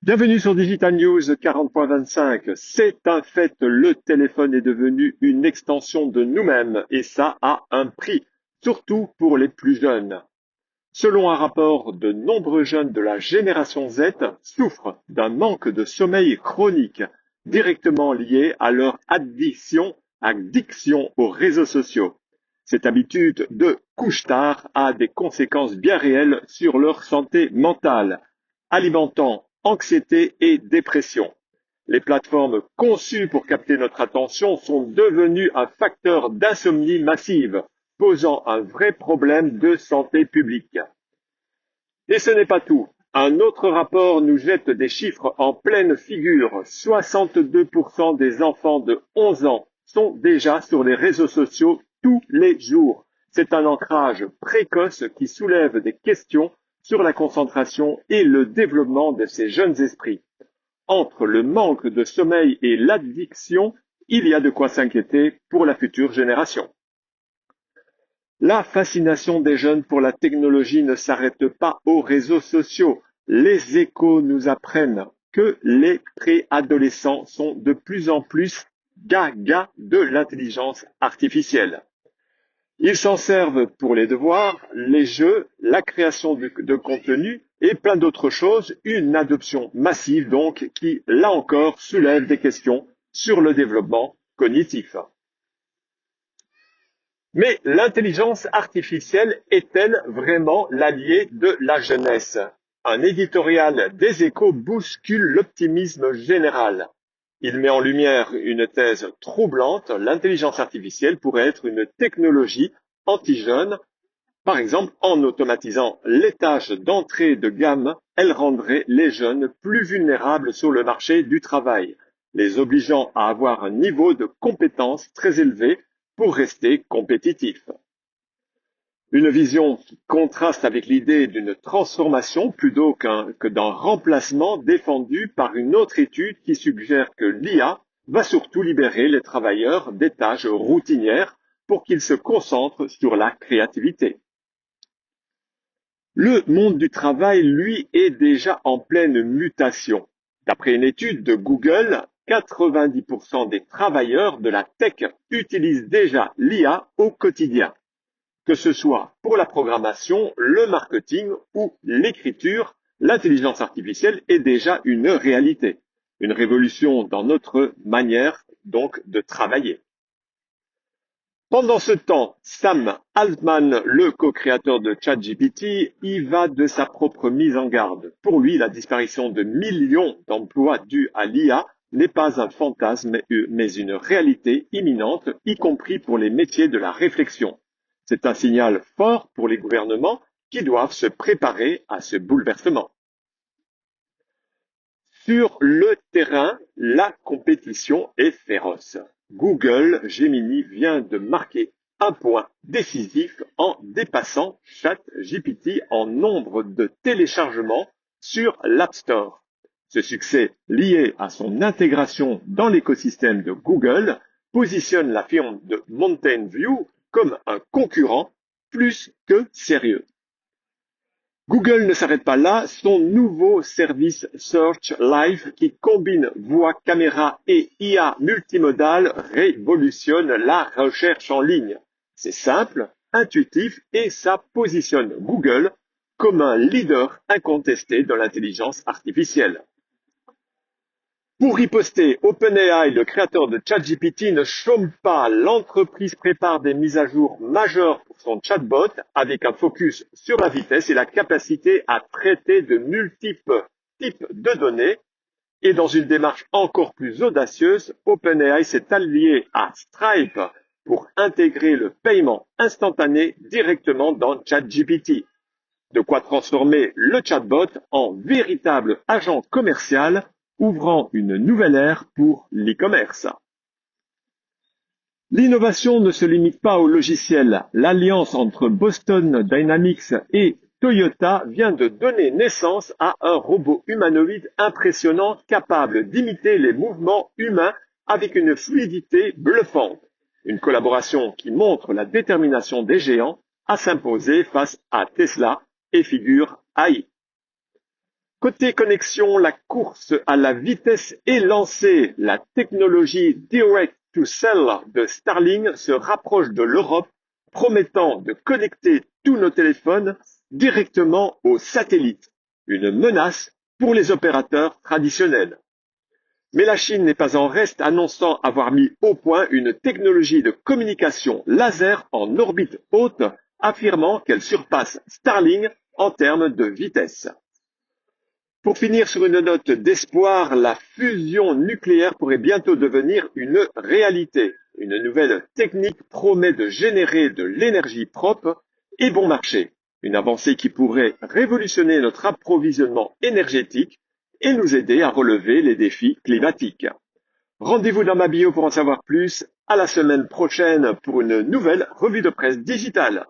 Bienvenue sur Digital News 40.25. C'est un fait, le téléphone est devenu une extension de nous-mêmes et ça a un prix, surtout pour les plus jeunes. Selon un rapport, de nombreux jeunes de la génération Z souffrent d'un manque de sommeil chronique, directement lié à leur addiction aux réseaux sociaux. Cette habitude de couche-tard a des conséquences bien réelles sur leur santé mentale, alimentant anxiété et dépression. Les plateformes conçues pour capter notre attention sont devenues un facteur d'insomnie massive, posant un vrai problème de santé publique. Et ce n'est pas tout. Un autre rapport nous jette des chiffres en pleine figure. 62% des enfants de 11 ans sont déjà sur les réseaux sociaux tous les jours. C'est un ancrage précoce qui soulève des questions sur la concentration et le développement de ces jeunes esprits. Entre le manque de sommeil et l'addiction, il y a de quoi s'inquiéter pour la future génération. La fascination des jeunes pour la technologie ne s'arrête pas aux réseaux sociaux. Les échos nous apprennent que les préadolescents sont de plus en plus gaga de l'intelligence artificielle. Ils s'en servent pour les devoirs, les jeux, la création de contenu et plein d'autres choses. Une adoption massive donc qui, là encore, soulève des questions sur le développement cognitif. Mais l'intelligence artificielle est-elle vraiment l'allié de la jeunesse? Un éditorial des Échos bouscule l'optimisme général. Il met en lumière une thèse troublante, l'intelligence artificielle pourrait être une technologie anti-jeune. Par exemple, en automatisant les tâches d'entrée de gamme, elle rendrait les jeunes plus vulnérables sur le marché du travail, les obligeant à avoir un niveau de compétence très élevé pour rester compétitif. Une vision qui contraste avec l'idée d'une transformation plutôt que d'un remplacement défendu par une autre étude qui suggère que l'IA va surtout libérer les travailleurs des tâches routinières pour qu'ils se concentrent sur la créativité. Le monde du travail, lui, est déjà en pleine mutation. D'après une étude de Google, 90% des travailleurs de la tech utilisent déjà l'IA au quotidien. Que ce soit pour la programmation, le marketing ou l'écriture, l'intelligence artificielle est déjà une réalité, une révolution dans notre manière donc de travailler. Pendant ce temps, Sam Altman, le co-créateur de ChatGPT, y va de sa propre mise en garde. Pour lui, la disparition de millions d'emplois dus à l'IA n'est pas un fantasme, mais une réalité imminente, y compris pour les métiers de la réflexion. C'est un signal fort pour les gouvernements qui doivent se préparer à ce bouleversement. Sur le terrain, la compétition est féroce. Google Gemini vient de marquer un point décisif en dépassant ChatGPT en nombre de téléchargements sur l'App Store. Ce succès, lié à son intégration dans l'écosystème de Google, positionne la firme de Mountain View comme un concurrent plus que sérieux. Google ne s'arrête pas là, son nouveau service Search Live qui combine voix, caméra et IA multimodale révolutionne la recherche en ligne. C'est simple, intuitif et ça positionne Google comme un leader incontesté de l'intelligence artificielle. Pour riposter, OpenAI, le créateur de ChatGPT, ne chôme pas. L'entreprise prépare des mises à jour majeures pour son chatbot avec un focus sur la vitesse et la capacité à traiter de multiples types de données. Et dans une démarche encore plus audacieuse, OpenAI s'est allié à Stripe pour intégrer le paiement instantané directement dans ChatGPT. De quoi transformer le chatbot en véritable agent commercial ouvrant une nouvelle ère pour l'e-commerce. L'innovation ne se limite pas au logiciel. L'alliance entre Boston Dynamics et Toyota vient de donner naissance à un robot humanoïde impressionnant capable d'imiter les mouvements humains avec une fluidité bluffante. Une collaboration qui montre la détermination des géants à s'imposer face à Tesla et Figure AI. Côté connexion, la course à la vitesse est lancée. La technologie Direct to Cell de Starlink se rapproche de l'Europe, promettant de connecter tous nos téléphones directement aux satellites. Une menace pour les opérateurs traditionnels. Mais la Chine n'est pas en reste, annonçant avoir mis au point une technologie de communication laser en orbite haute, affirmant qu'elle surpasse Starlink en termes de vitesse. Pour finir sur une note d'espoir, la fusion nucléaire pourrait bientôt devenir une réalité. Une nouvelle technique promet de générer de l'énergie propre et bon marché. Une avancée qui pourrait révolutionner notre approvisionnement énergétique et nous aider à relever les défis climatiques. Rendez-vous dans ma bio pour en savoir plus. À la semaine prochaine pour une nouvelle revue de presse digitale.